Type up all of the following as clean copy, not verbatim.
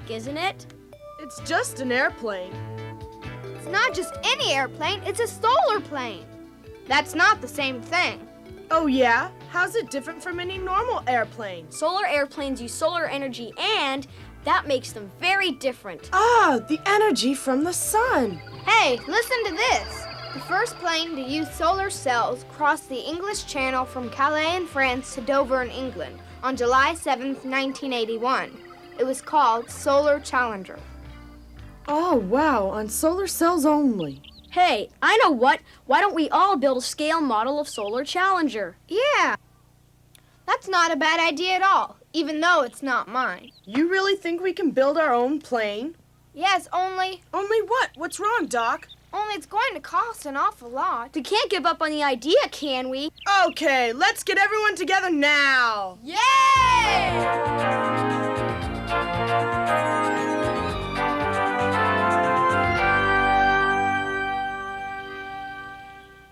think, isn't it? It's just an airplane. It's not just any airplane, it's a solar plane. That's not the same thing. Oh yeah? How's it different from any normal airplane? Solar airplanes use solar energy, and that makes them very different. Ah, the energy from the sun. Hey, listen to this. The first plane to use solar cells crossed the English Channel from Calais in France to Dover in England on July 7th, 1981. It was called Solar Challenger. Oh wow, on solar cells only. Hey, I know what. Why don't we all build a scale model of Solar Challenger? Yeah. That's not a bad idea at all, even though it's not mine. You really think we can build our own plane? Yes, only Only what? What's wrong, Doc? it's going to cost an awful lot. We can't give up on the idea, can we? Okay, let's get everyone together now. Yay!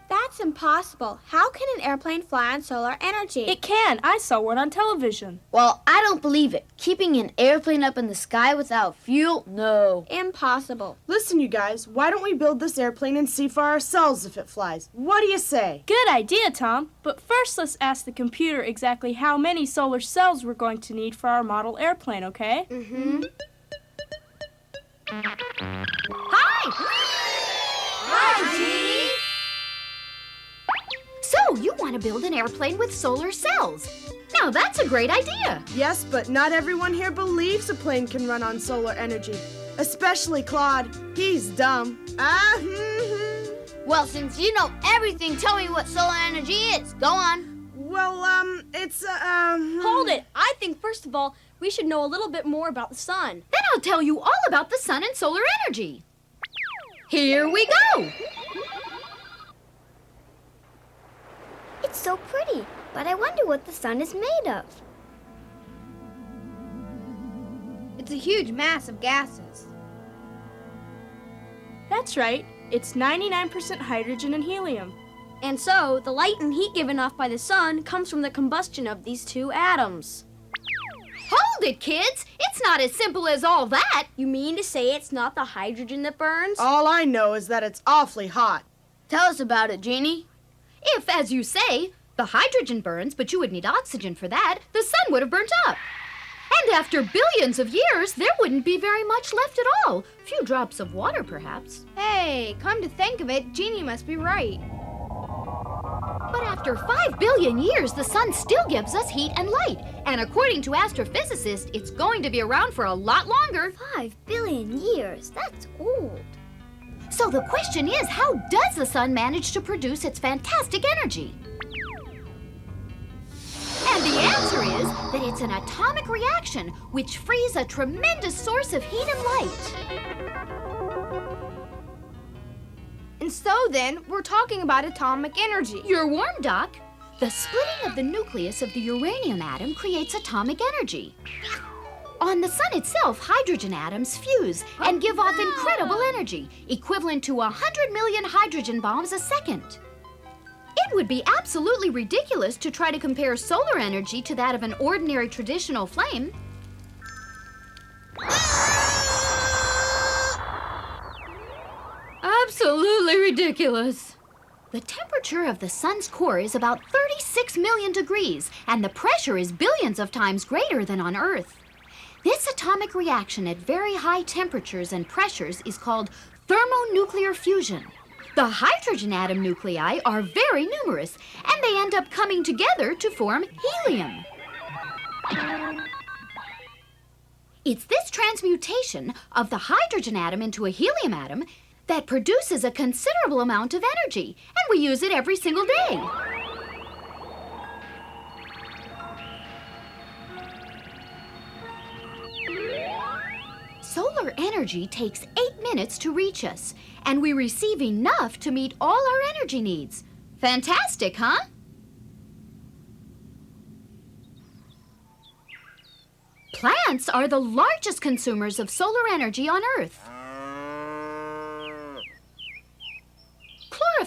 That's impossible. How can an airplane fly on solar energy? It can. I saw one on television. Well, I don't believe it. Keeping an airplane up in the sky without fuel? No. Impossible. Listen, you guys, why don't we build this airplane and see for ourselves if it flies? What do you say? Good idea, Tom. But first, let's ask the computer exactly how many solar cells we're going to need for our model airplane, okay? Mm-hmm. Hi! Hi, Jeannie! So, you want to build an airplane with solar cells. Now, that's a great idea. Yes, but not everyone here believes a plane can run on solar energy. Especially Claude. He's dumb. Well, since you know everything, tell me what solar energy is. Go on. Well, it's, Hold it. I think, first of all, we should know a little bit more about the sun. Then I'll tell you all about the sun and solar energy. Here we go. It's so pretty, but I wonder what the sun is made of. It's a huge mass of gases. That's right. It's 99% hydrogen and helium. And so, the light and heat given off by the sun comes from the combustion of these two atoms. Hold it, kids. It's not as simple as all that. You mean to say it's not the hydrogen that burns? all I know is that it's awfully hot. Tell us about it, Jeannie. If, as you say, the hydrogen burns, but you would need oxygen for that, the sun would have burnt up. And after billions of years, there wouldn't be very much left at all. Few drops of water, perhaps. Hey, come to think of it, Jeannie must be right. But after 5 billion years, the sun still gives us heat and light. And according to astrophysicists, it's going to be around for a lot longer. 5 billion years. That's old. So the question is, how does the sun manage to produce its fantastic energy? And the answer is that it's an atomic reaction which frees a tremendous source of heat and light. And so then, we're talking about atomic energy. You're warm, Doc. The splitting of the nucleus of the uranium atom creates atomic energy. On the sun itself, hydrogen atoms fuse and give off incredible energy, equivalent to 100 million hydrogen bombs a second. It would be absolutely ridiculous to try to compare solar energy to that of an ordinary traditional flame. Absolutely ridiculous. The temperature of the sun's core is about 36 million degrees, and the pressure is billions of times greater than on Earth. This atomic reaction at very high temperatures and pressures is called thermonuclear fusion. The hydrogen atom nuclei are very numerous, and they end up coming together to form helium. It's this transmutation of the hydrogen atom into a helium atom that produces a considerable amount of energy, and we use it every single day. Solar energy takes 8 minutes to reach us, and we receive enough to meet all our energy needs. Fantastic, huh? Plants are the largest consumers of solar energy on Earth.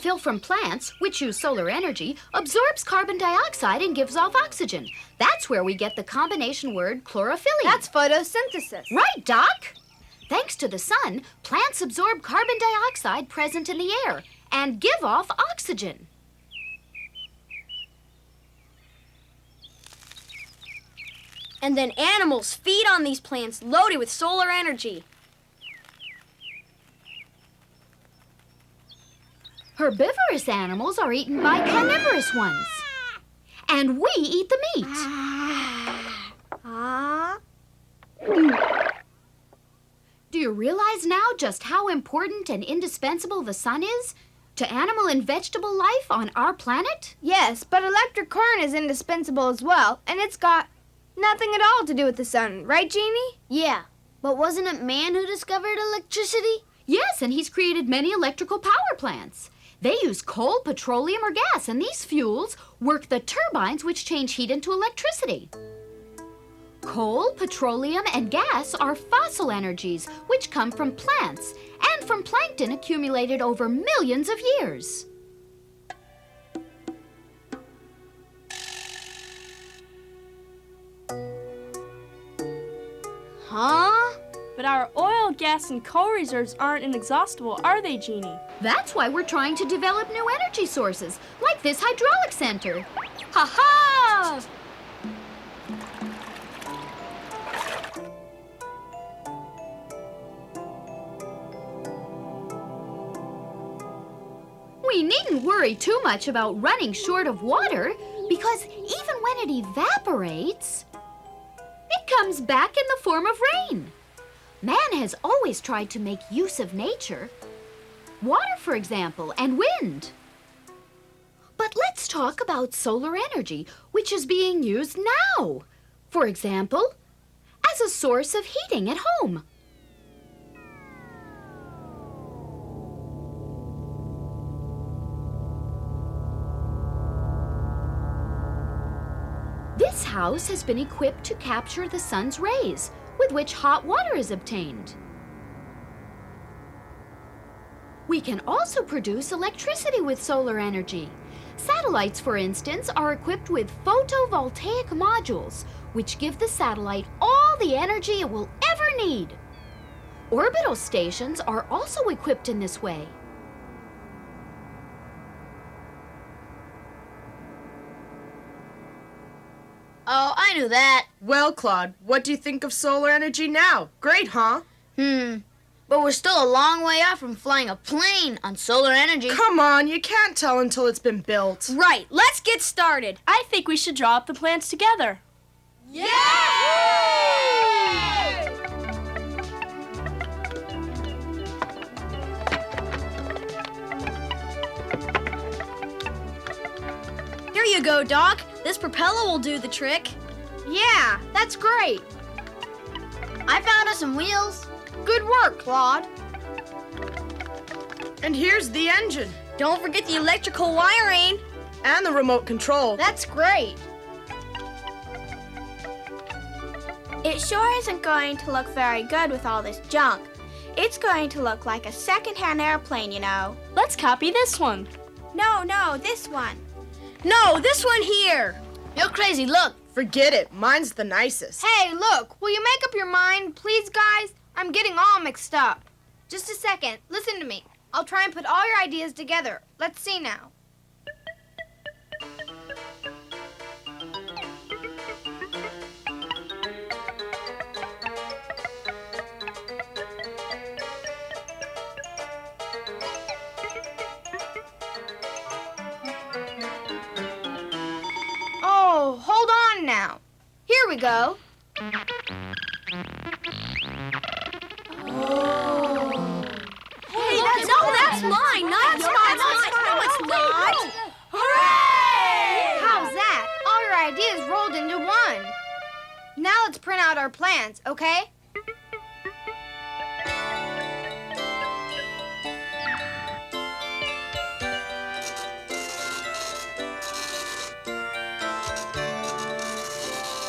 Chlorophyll from plants, which use solar energy, absorbs carbon dioxide and gives off oxygen. That's where we get the combination word chlorophyll. That's photosynthesis. Right, Doc? Thanks to the sun, plants absorb carbon dioxide present in the air and give off oxygen. And then animals feed on these plants loaded with solar energy. Herbivorous animals are eaten by carnivorous ones. And we eat the meat. Do you realize now just how important and indispensable the sun is to animal and vegetable life on our planet? Yes, but electric current is indispensable as well, and it's got nothing at all to do with the sun, right, Jeannie? Yeah, but wasn't it man who discovered electricity? Yes, and he's created many electrical power plants. They use coal, petroleum, or gas, and these fuels work the turbines which change heat into electricity. Coal, petroleum, and gas are fossil energies which come from plants and from plankton accumulated over millions of years. Huh? But our oil, gas, and coal reserves aren't inexhaustible, are they, Jeannie? That's why we're trying to develop new energy sources, like this hydraulic center. Ha-ha! We needn't worry too much about running short of water, because even when it evaporates, it comes back in the form of rain. Man has always tried to make use of nature. Water, for example, and wind. But let's talk about solar energy, which is being used now. For example, as a source of heating at home. This house has been equipped to capture the sun's rays, with which hot water is obtained. We can also produce electricity with solar energy. Satellites, for instance, are equipped with photovoltaic modules, which give the satellite all the energy it will ever need. Orbital stations are also equipped in this way. Oh, I knew that. Well, Claude, what do you think of solar energy now? Great, huh? But we're still a long way off from flying a plane on solar energy. Come on, you can't tell until it's been built. Right, let's get started. I think we should draw up the plans together. Here you go, Doc. This propeller will do the trick. Yeah, that's great. I found us some wheels. Good work, Claude. And here's the engine. Don't forget the electrical wiring. And the remote control. That's great. It sure isn't going to look very good with all this junk. It's going to look like a second-hand airplane, you know. Let's copy this one. No, this one. No, this one here. You're crazy, look. Forget it. Mine's the nicest. Hey, look, will you make up your mind, please, guys? I'm getting all mixed up. Just a second, listen to me. I'll try and put all your ideas together. Let's see now. Oh, hold on now. Here we go. Hey, that's mine. Not yours. No, it's not. Hooray! How's that? All your ideas rolled into one. Now let's print out our plans, okay?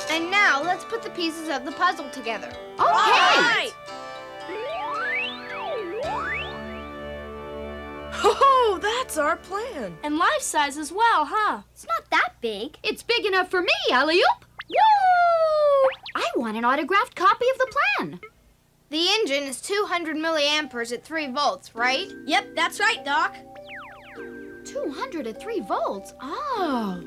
And now let's put the pieces of the puzzle together. Okay. Oh, So that's our plan. And life size as well, huh? It's not that big. It's big enough for me, Alley-oop. Woo! I want an autographed copy of the plan. The engine is 200 milliamperes at 3 volts, right? Yep, that's right, Doc. 200 at 3 volts. Oh.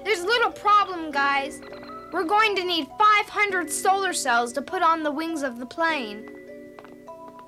There's a little problem, guys. We're going to need 500 solar cells to put on the wings of the plane.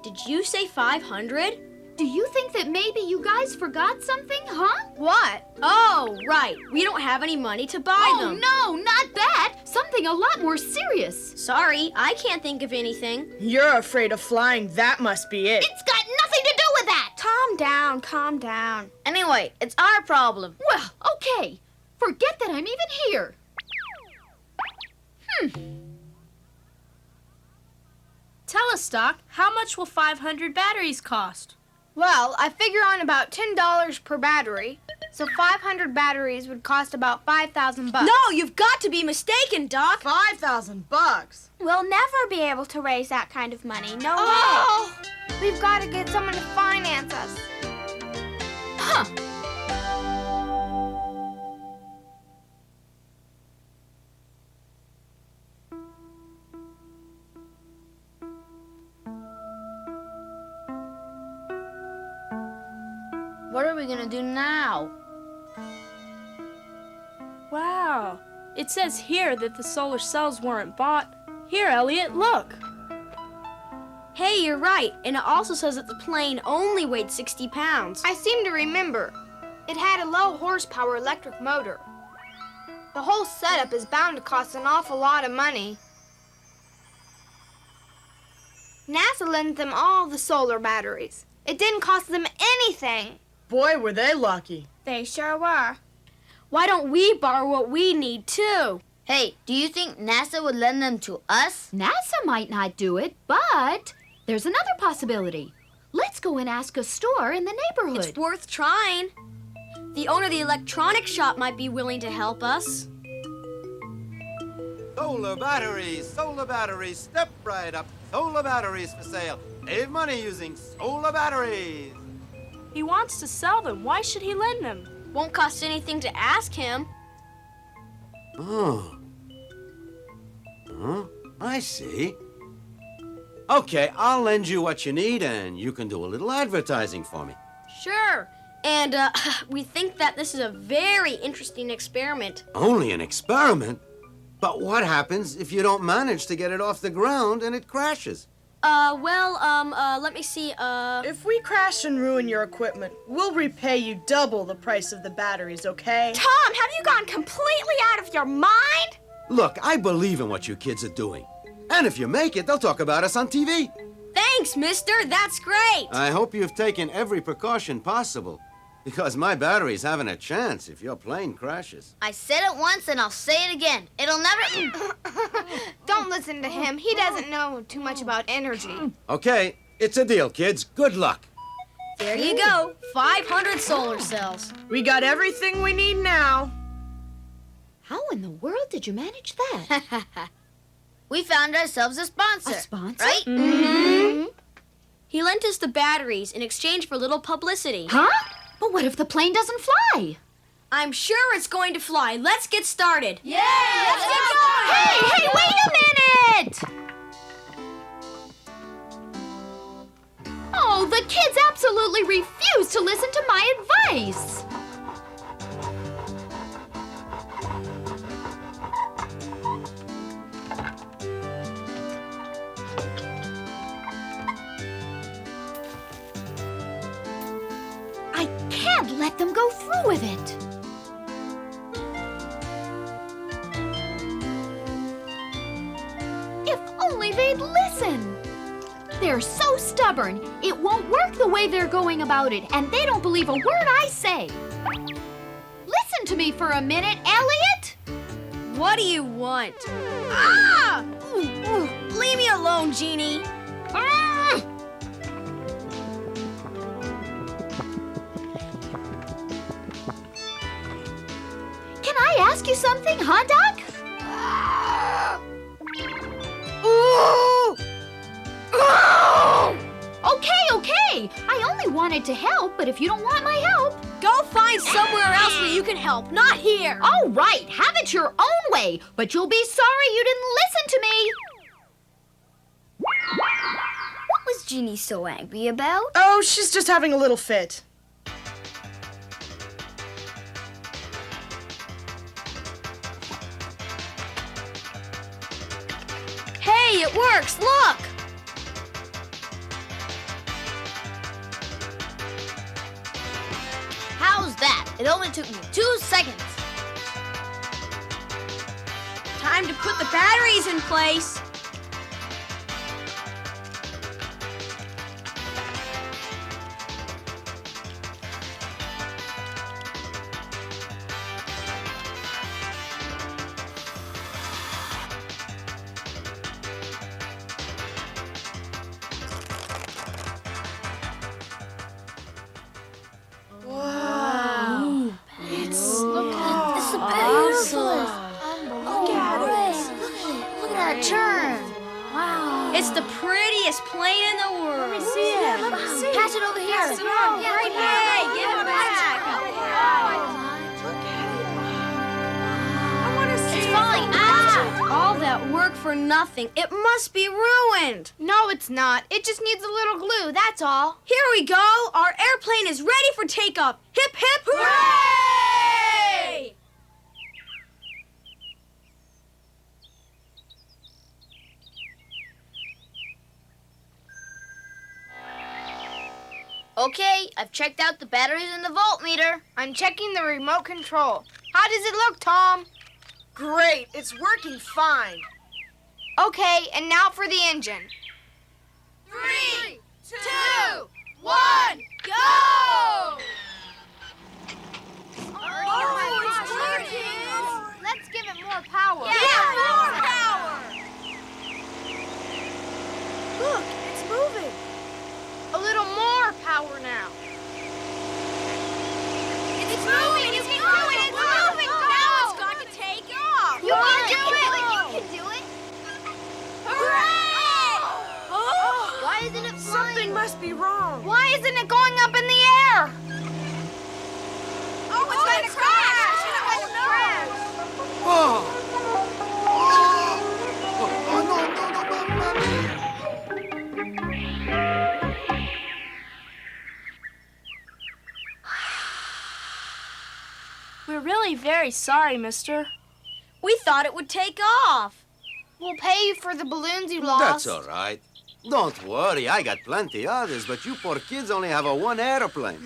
Did you say 500? Do you think that maybe you guys forgot something, huh? What? Oh, right. We don't have any money to buy them. No, not that. Something a lot more serious. Sorry, I can't think of anything. You're afraid of flying, that must be it. It's got nothing to do with that. Calm down, calm down. Anyway, it's our problem. Well, okay. Forget that I'm even here. Tell us, Doc, how much will 500 batteries cost? Well, I figure on about $10 per battery. So 500 batteries would cost about $5,000. No, you've got to be mistaken, Doc. $5,000. We'll never be able to raise that kind of money. No Oh! We've got to get someone to finance us. Huh. What are we gonna do now? Wow. It says here that the solar cells weren't bought. Here, Elliot, look. Hey, you're right. And it also says that the plane only weighed 60 pounds. I seem to remember. It had a low horsepower electric motor. The whole setup is bound to cost an awful lot of money. NASA lent them all the solar batteries. It didn't cost them anything. Boy, were they lucky. They sure were. Why don't we borrow what we need, too? Hey, do you think NASA would lend them to us? NASA might not do it, but there's another possibility. Let's go and ask a store in the neighborhood. It's worth trying. The owner of the electronics shop might be willing to help us. Solar batteries, step right up. Solar batteries for sale. Save money using solar batteries. He wants to sell them. Why should he lend them? Won't cost anything to ask him. Oh. Huh? I see. Okay, I'll lend you what you need and you can do a little advertising for me. Sure. And we think that this is a very interesting experiment. Only an experiment? But what happens if you don't manage to get it off the ground and it crashes? Let me see, If we crash and ruin your equipment, we'll repay you double the price of the batteries, okay? Tom, have you gone completely out of your mind? Look, I believe in what you kids are doing. And if you make it, they'll talk about us on TV. Thanks, mister. That's great. I hope you've taken every precaution possible. Because my batteries haven't a chance if your plane crashes. I said it once and I'll say it again. It'll never... Don't listen to him. He doesn't know too much about energy. Okay, it's a deal, kids. Good luck. There you go. 500 solar cells. We got everything we need now. How in the world did you manage that? We found ourselves a sponsor. A sponsor? Right? Mm-hmm. He lent us the batteries in exchange for a little publicity. Huh? But what if the plane doesn't fly? I'm sure it's going to fly. Let's get started. Yay! Let's get going! Hey, wait a minute! Oh, the kids absolutely refuse to listen to my advice. I can't let them go through with it. If only they'd listen. They're so stubborn, it won't work the way they're going about it, and they don't believe a word I say. Listen to me for a minute, Elliot. What do you want? Ah! Leave me alone, Jeannie. Ah! Can I ask you something, huh, Doc? Okay. okay. I only wanted to help, but if you don't want my help... Go find somewhere else where you can help, not here. All right, have it your own way, but you'll be sorry you didn't listen to me. What was Jeannie so angry about? Oh, she's just having a little fit. Hey, it works, look! How's that? It only took me 2 seconds. Time to put the batteries in place. It's the prettiest plane in the world. Let me see it. Pass it over here. Pass it on. Right here. Give it back. I want to see It's falling out. All that work for nothing. It must be ruined. No, it's not. It just needs a little glue, that's all. Here we go. Our airplane is ready for takeoff. Hip, hip, hooray! Okay, I've checked out the batteries and the voltmeter. I'm checking the remote control. How does it look, Tom? Great, it's working fine. Okay, and now for the engine. 3, 2, 1, go! Oh, it's working. Let's give it more power. More power! Look, it's moving. A little more power now. It's moving! It's moving! It's moving! Now it's going to take off. You can do it! You can do it. Hooray! Why isn't it Something must be wrong. Why isn't it going up in the air? Oh, it's going to crash! Oh! Oh, no, Mamma mia! We're really very sorry, mister. We thought it would take off. We'll pay you for the balloons you lost. That's all right. Don't worry, I got plenty others, but you poor kids only have one airplane.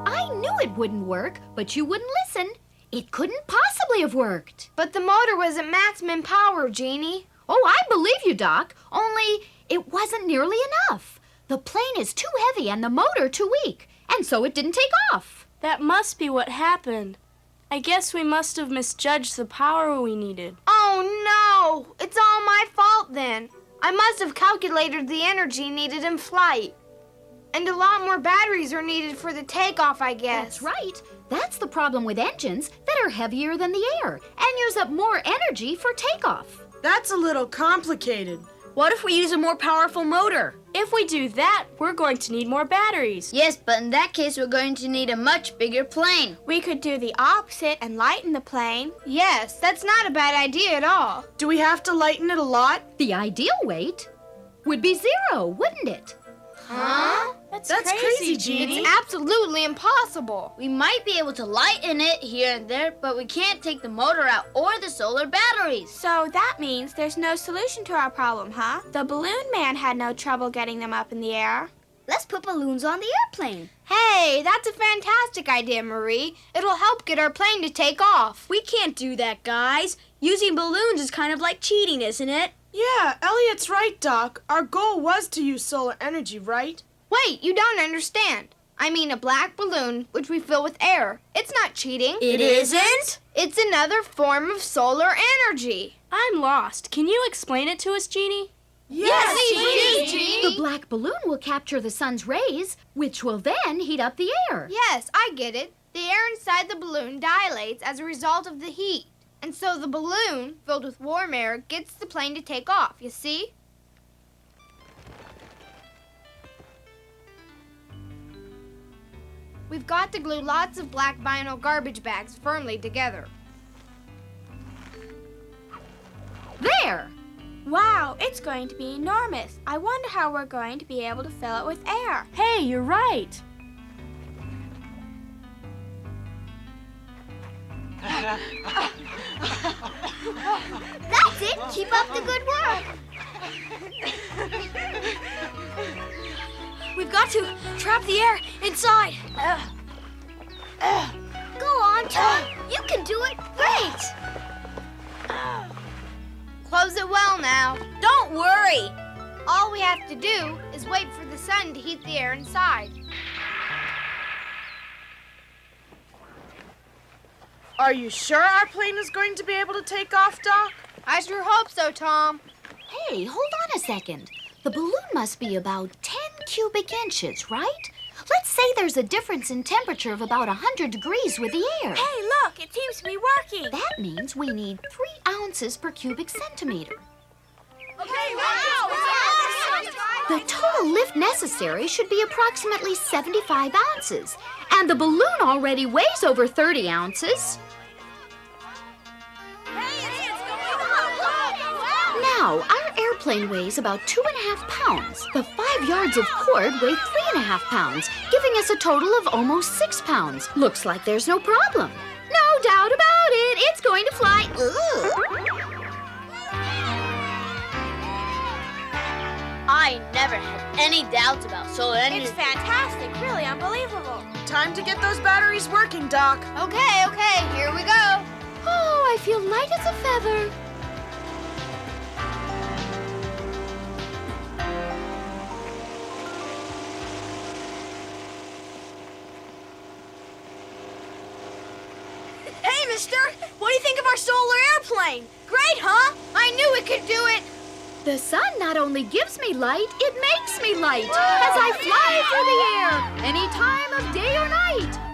I knew it wouldn't work, but you wouldn't listen. It couldn't possibly have worked. But the motor was at maximum power, Jeannie. Oh, I believe you, Doc. Only it wasn't nearly enough. The plane is too heavy and the motor too weak, and so it didn't take off. That must be what happened. I guess we must have misjudged the power we needed. Oh, no. It's all my fault then. I must have calculated the energy needed in flight. And a lot more batteries are needed for the takeoff, I guess. That's right. That's the problem with engines that are heavier than the air and use up more energy for takeoff. That's a little complicated. What if we use a more powerful motor? If we do that, we're going to need more batteries. Yes, but in that case, we're going to need a much bigger plane. We could do the opposite and lighten the plane. Yes, that's not a bad idea at all. Do we have to lighten it a lot? The ideal weight would be 0, wouldn't it? Huh? That's crazy, Jeannie. It's absolutely impossible. We might be able to lighten it here and there, but we can't take the motor out or the solar batteries. So that means there's no solution to our problem, huh? The balloon man had no trouble getting them up in the air. Let's put balloons on the airplane. Hey, that's a fantastic idea, Marie. It'll help get our plane to take off. We can't do that, guys. Using balloons is kind of like cheating, isn't it? Yeah, Elliot's right, Doc. Our goal was to use solar energy, right? Wait, you don't understand. I mean a black balloon, which we fill with air. It's not cheating. It isn't? It's another form of solar energy. I'm lost. Can you explain it to us, Jeannie? Yes, Jeannie. The black balloon will capture the sun's rays, which will then heat up the air. Yes, I get it. The air inside the balloon dilates as a result of the heat. And so the balloon, filled with warm air, gets the plane to take off, you see? We've got to glue lots of black vinyl garbage bags firmly together. There! Wow, it's going to be enormous. I wonder how we're going to be able to fill it with air. Hey, you're right. That's it. Keep up the good work. We've got to trap the air inside. Go on, Tom. You can do it. Great. Close it well now. Don't worry. All we have to do is wait for the sun to heat the air inside. Are you sure our plane is going to be able to take off, Doc? I sure hope so, Tom. Hey, hold on a second. The balloon must be about 10 cubic inches, right? Let's say there's a difference in temperature of about 100 degrees with the air. Hey, look, it seems to be working. That means we need 3 ounces per cubic centimeter. Okay, wow! The total lift necessary should be approximately 75 ounces, and the balloon already weighs over 30 ounces. Now, our airplane weighs about 2.5 pounds. The 5 yards of cord weigh 3.5 pounds, giving us a total of almost 6 pounds. Looks like there's no problem. No doubt about it, it's going to fly. I never had any doubts about solar energy. It's fantastic, really unbelievable. Time to get those batteries working, Doc. Okay, here we go. Oh, I feel light as a feather. Hey, mister, what do you think of our solar airplane? Great, huh? I knew we could do it. The sun not only gives me light, it makes me light as I fly through the air, any time of day or night.